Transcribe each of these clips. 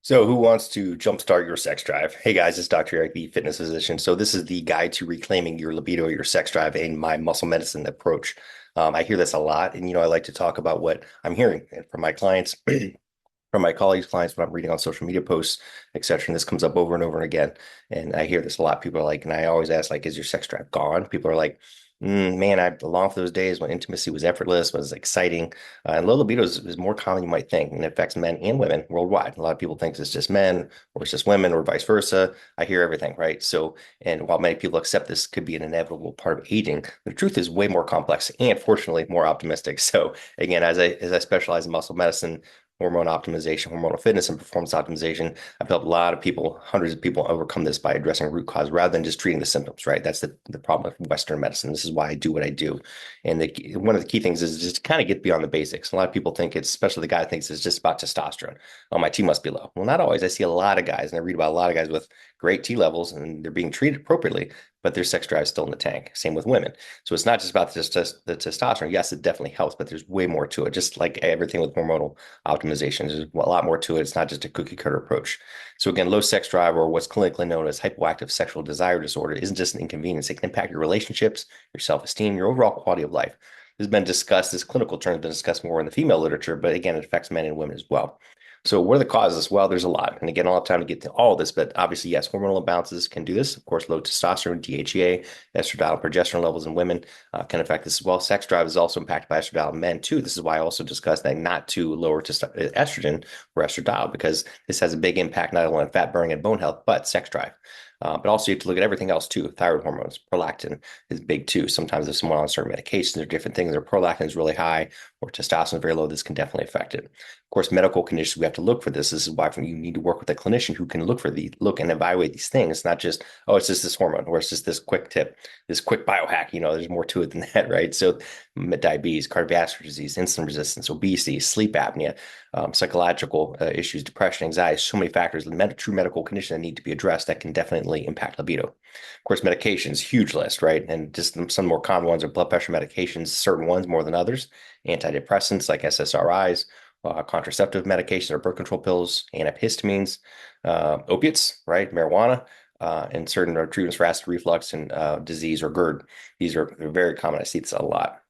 So, who wants to jumpstart your sex drive? Hey guys, it's Dr. Eric, the fitness physician. So, this is the guide to reclaiming your libido, your sex drive, and my muscle medicine approach. I hear this a lot, and I like to talk about what I'm hearing from my clients, from my colleagues, clients, when I'm reading on social media posts, etc. And this comes up over and over and again. And I hear this a lot. People are like, and I always ask, like, is your sex drive gone? People are like, man, I long for those days when intimacy was effortless, was exciting. And low libido is more common than you might think, and it affects men and women worldwide. A lot of people think it's just men, or it's just women, or vice versa. I hear everything, right? So, and while many people accept this could be an inevitable part of aging, the truth is way more complex and fortunately more optimistic. So, again, as I specialize in muscle medicine, hormone optimization, hormonal fitness, and performance optimization. I've helped a lot of people, hundreds of people overcome this by addressing root cause rather than just treating the symptoms, right? That's the problem with Western medicine. This is why I do what I do. And one of the key things is just kind of get beyond the basics. A lot of people think it's, especially the guy thinks it's just about testosterone. Oh, my T must be low. Well, not always. I see a lot of guys and I read about a lot of guys with great T levels and they're being treated appropriately, but their sex drive is still in the tank. Same with women. So it's not just about the testosterone. Yes, it definitely helps, but there's way more to it. Just like everything with hormonal optimization. There's a lot more to it. It's not just a cookie cutter approach. So again, low sex drive, or what's clinically known as hypoactive sexual desire disorder, isn't just an inconvenience. It can impact your relationships, your self-esteem, your overall quality of life. This has been discussed, this clinical term has been discussed more in the female literature, but again, it affects men and women as well. So what are the causes? Well, there's a lot. And again, I don't have time to get to all of this, but obviously, yes, hormonal imbalances can do this. Of course, low testosterone, DHEA, estradiol, progesterone levels in women can affect this as well. Sex drive is also impacted by estradiol in men too. This is why I also discussed that not to lower estrogen or estradiol, because this has a big impact not only on fat burning and bone health, but sex drive. But also you have to look at everything else too. Thyroid hormones, prolactin is big too. Sometimes if someone on certain medications or different things, their prolactin is really high or testosterone is very low, this can definitely affect it. Of course, medical conditions, we have to look for this. This is why you need to work with a clinician who can look and evaluate these things. Not just, oh, it's just this hormone or it's just this quick tip, this quick biohack. There's more to it than that, right? So diabetes, cardiovascular disease, insulin resistance, obesity, sleep apnea, psychological issues, depression, anxiety, so many factors, true medical conditions that need to be addressed that can definitely impact libido. Of course, medications, huge list, right? And just some more common ones are blood pressure medications, certain ones more than others, antidepressants like SSRIs, contraceptive medications or birth control pills, antihistamines, opiates, right? Marijuana, and certain treatments for acid reflux and disease or GERD. These are very common. I see this a lot.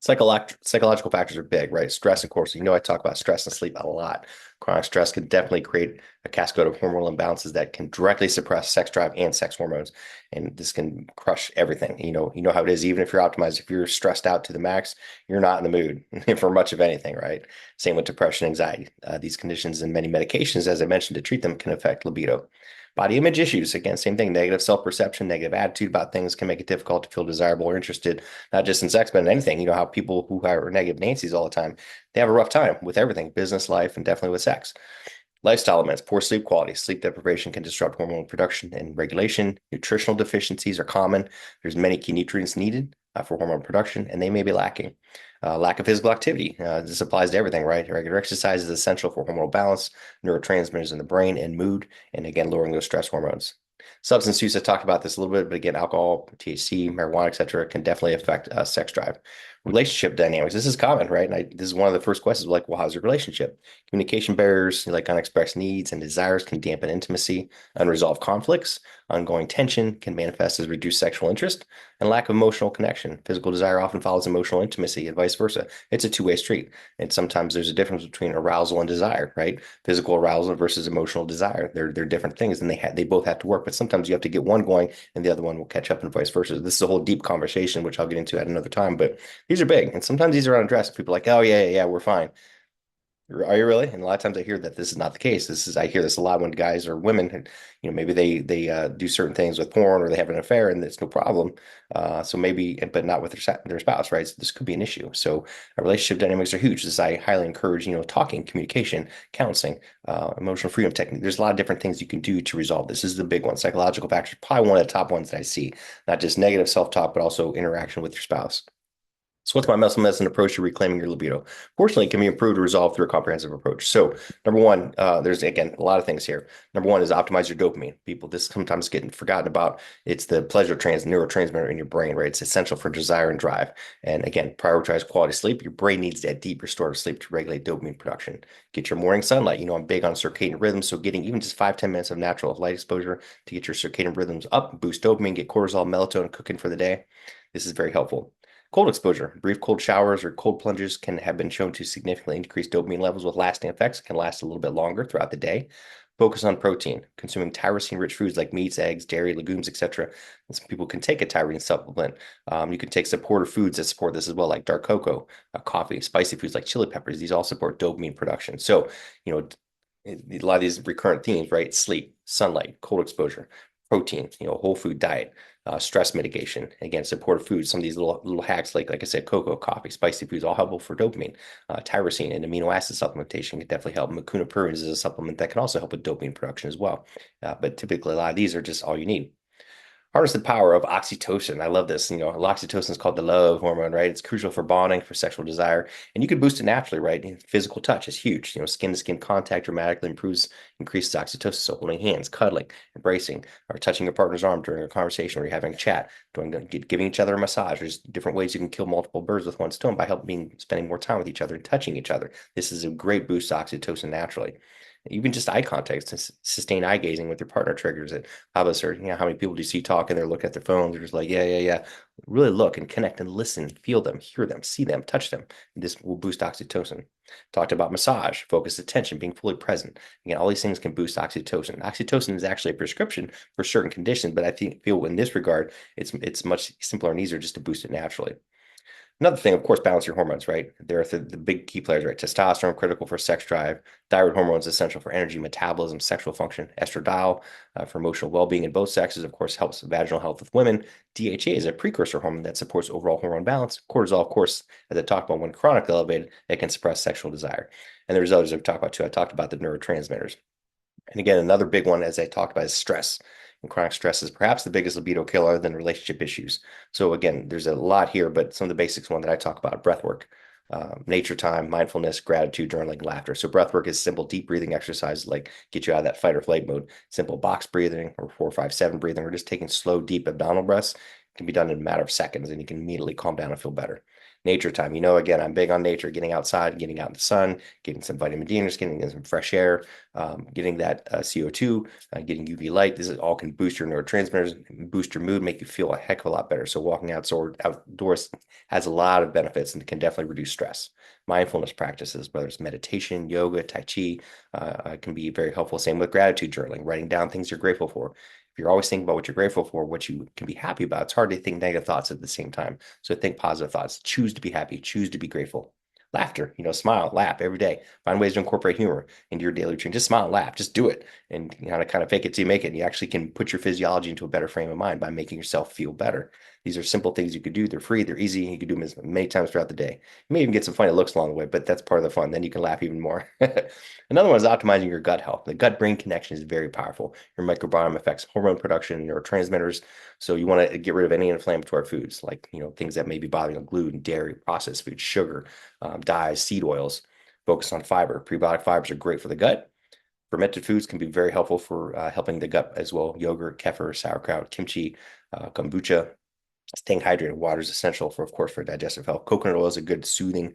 Psychological factors are big, right? Stress, of course. I talk about stress and sleep a lot. Chronic stress can definitely create a cascade of hormonal imbalances that can directly suppress sex drive and sex hormones, and this can crush everything. You know how it is. Even if you're optimized, if you're stressed out to the max, you're not in the mood for much of anything, right? Same with depression, anxiety. These conditions and many medications, as I mentioned, to treat them can affect libido. Body image issues, again, same thing. Negative self-perception, negative attitude about things can make it difficult to feel desirable or interested, not just in sex, but in anything. You know how people who are negative Nancy's all the time, they have a rough time with everything, business life, and definitely with sex. Lifestyle elements, poor sleep quality. Sleep deprivation can disrupt hormone production and regulation. Nutritional deficiencies are common. There's many key nutrients needed for hormone production, and they may be lacking. Lack of physical activity. This applies to everything, right? Regular exercise is essential for hormonal balance, neurotransmitters in the brain, and mood, and again, lowering those stress hormones. Substance use, I talked about this a little bit, but again, alcohol, THC, marijuana, etc., can definitely affect sex drive. Relationship dynamics. This is common, right? And this is one of the first questions, like, well, how's your relationship? Communication barriers, like unexpressed needs and desires, can dampen intimacy. Unresolved conflicts, ongoing tension can manifest as reduced sexual interest, and lack of emotional connection. Physical desire often follows emotional intimacy and vice versa. It's a two-way street. And sometimes there's a difference between arousal and desire, right? Physical arousal versus emotional desire. They're different things, and they both have to work. But sometimes you have to get one going, and the other one will catch up, and vice versa. This is a whole deep conversation, which I'll get into at another time. But these are big, and sometimes these are unaddressed. People are like, oh yeah, we're fine. Are you really? And a lot of times I hear that this is not the case. I hear this a lot when guys or women, maybe they do certain things with porn or they have an affair and it's no problem. So maybe, but not with their spouse, right? So this could be an issue. So relationship dynamics are huge. This I highly encourage, talking, communication, counseling, emotional freedom technique. There's a lot of different things you can do to resolve this. This is the big one. Psychological factors, probably one of the top ones that I see. Not just negative self-talk, but also interaction with your spouse. So what's my muscle medicine approach to reclaiming your libido? Fortunately, it can be improved or resolved through a comprehensive approach. So number one, there's again a lot of things here. Number one is optimize your dopamine. People, this sometimes getting forgotten about. It's the neurotransmitter in your brain, right? It's essential for desire and drive. And again, prioritize quality sleep. Your brain needs that deep restorative sleep to regulate dopamine production. Get your morning sunlight. I'm big on circadian rhythms, so getting even just 5-10 minutes of natural light exposure to get your circadian rhythms up, boost dopamine, get cortisol, melatonin cooking for the day. This is very helpful. Cold exposure, brief cold showers or cold plunges can have been shown to significantly increase dopamine levels with lasting effects. It can last a little bit longer throughout the day. Focus on protein, consuming tyrosine-rich foods like meats, eggs, dairy, legumes, etc. Some people can take a tyrosine supplement. You can take supportive foods that support this as well, like dark cocoa, coffee, spicy foods like chili peppers. These all support dopamine production. So, you know, a lot of these recurrent themes, right? Sleep, sunlight, cold exposure, protein, whole food diet, stress mitigation. Again, supportive foods. Some of these little hacks, like I said, cocoa, coffee, spicy foods, all helpful for dopamine. Tyrosine and amino acid supplementation can definitely help. Mucuna pruriens is a supplement that can also help with dopamine production as well. But typically, a lot of these are just all you need. Harness the power of oxytocin. I love this. Oxytocin is called the love hormone, right? It's crucial for bonding, for sexual desire, and you can boost it naturally, right? And physical touch is huge. Skin to skin contact dramatically increases oxytocin. So holding hands, cuddling, embracing, or touching your partner's arm during a conversation or you're having a chat, giving each other a massage. There's different ways you can kill multiple birds with one stone by spending more time with each other and touching each other. This is a great boost to oxytocin naturally. Even just eye contact, sustain eye gazing with your partner triggers it. How about, sir, how many people do you see talking? They're looking at their phones. They're just like, yeah, yeah, yeah. Really look and connect and listen, feel them, hear them, see them, touch them. This will boost oxytocin. Talked about massage, focused attention, being fully present. Again, all these things can boost oxytocin. Oxytocin is actually a prescription for certain conditions, but feel in this regard, it's much simpler and easier just to boost it naturally. Another thing, of course, balance your hormones, right? There are the big key players, right? Testosterone, critical for sex drive. Thyroid hormones, essential for energy, metabolism, sexual function. Estradiol, for emotional well-being in both sexes, of course, helps vaginal health with women. DHA is a precursor hormone that supports overall hormone balance. Cortisol, of course, as I talked about, when chronically elevated, it can suppress sexual desire. And there's others I've talked about too. I talked about the neurotransmitters. And again, another big one, as I talked about, is stress. And chronic stress is perhaps the biggest libido killer than relationship issues. So again, there's a lot here, but some of the basics one that I talk about, breath work, nature time, mindfulness, gratitude, journaling, laughter. So breath work is simple, deep breathing exercises like get you out of that fight or flight mode. Simple box breathing or 4-5-7 breathing, or just taking slow, deep abdominal breaths can be done in a matter of seconds, and you can immediately calm down and feel better. Nature time. Again, I'm big on nature, getting outside, getting out in the sun, getting some vitamin D, and just getting some fresh air, getting that CO2, getting UV light. This is all can boost your neurotransmitters, boost your mood, make you feel a heck of a lot better. So walking outdoors has a lot of benefits and can definitely reduce stress. Mindfulness practices, whether it's meditation, yoga, Tai Chi, can be very helpful. Same with gratitude journaling, writing down things you're grateful for. If you're always thinking about what you're grateful for, what you can be happy about, it's hard to think negative thoughts at the same time. So think positive thoughts. Choose to be happy. Choose to be grateful. Laughter, smile, laugh every day. Find ways to incorporate humor into your daily routine. Just smile and laugh. Just do it. And kind of fake it till you make it. And you actually can put your physiology into a better frame of mind by making yourself feel better. These are simple things you could do. They're free. They're easy. You can do them as many times throughout the day. You may even get some funny looks along the way, but that's part of the fun. Then you can laugh even more. Another one is optimizing your gut health. The gut-brain connection is very powerful. Your microbiome affects hormone production, neurotransmitters. So you want to get rid of any inflammatory foods, like things that may be bothering you, gluten, dairy, processed foods, sugar, dyes, seed oils. Focus on fiber. Prebiotic fibers are great for the gut. Fermented foods can be very helpful for helping the gut as well. Yogurt, kefir, sauerkraut, kimchi, kombucha. Staying hydrated, water is essential for, of course, for digestive health. Coconut oil is a good soothing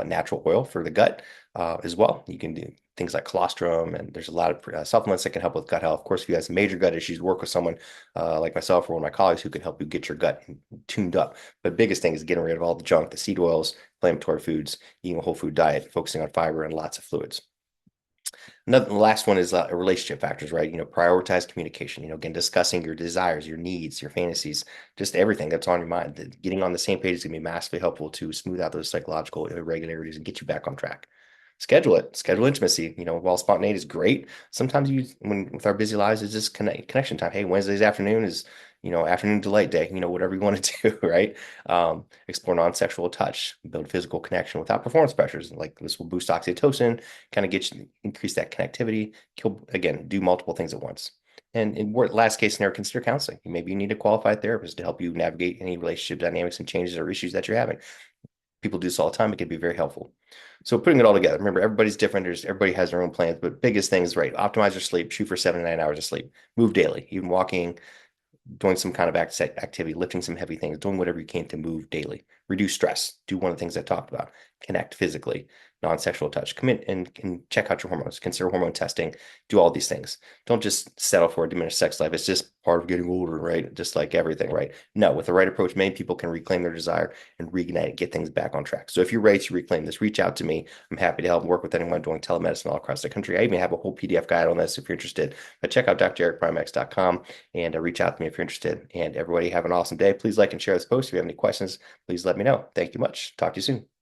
natural oil for the gut as well. You can do things like colostrum, and there's a lot of supplements that can help with gut health. Of course, if you have some major gut issues, work with someone like myself or one of my colleagues who can help you get your gut tuned up. But biggest thing is getting rid of all the junk, the seed oils, inflammatory foods, eating a whole food diet, focusing on fiber and lots of fluids. The last one is relationship factors, right? Prioritize communication. Again, discussing your desires, your needs, your fantasies, just everything that's on your mind. Getting on the same page is going to be massively helpful to smooth out those psychological irregularities and get you back on track. Schedule it. Schedule intimacy. While spontaneity is great, sometimes when with our busy lives, it's just connection time. Hey, Wednesday's afternoon is afternoon delight day. Whatever you want to do, right? Explore non-sexual touch, build physical connection without performance pressures. Like this will boost oxytocin, kind of get you increase that connectivity. Again, do multiple things at once. And in last case scenario, consider counseling. Maybe you need a qualified therapist to help you navigate any relationship dynamics and changes or issues that you're having. people do this all the time. It can be very helpful. So putting it all together, remember, everybody's different. Everybody has their own plans, but biggest thing is, right, optimize your sleep, shoot for 7 to 9 hours of sleep, move daily, even walking, doing some kind of activity, lifting some heavy things, doing whatever you can to move daily. Reduce stress. Do one of the things I talked about. Connect physically, non-sexual touch. Come in and check out your hormones. Consider hormone testing. Do all these things. Don't just settle for a diminished sex life. It's just part of getting older, right? Just like everything, right? No, with the right approach, many people can reclaim their desire and reignite and get things back on track. So if you're ready to reclaim this, reach out to me. I'm happy to help work with anyone doing telemedicine all across the country. I even have a whole PDF guide on this if you're interested. But check out drericprimex.com and reach out to me if you're interested. And everybody have an awesome day. Please like and share this post. If you have any questions, please let me know. Thank you much. Talk to you soon.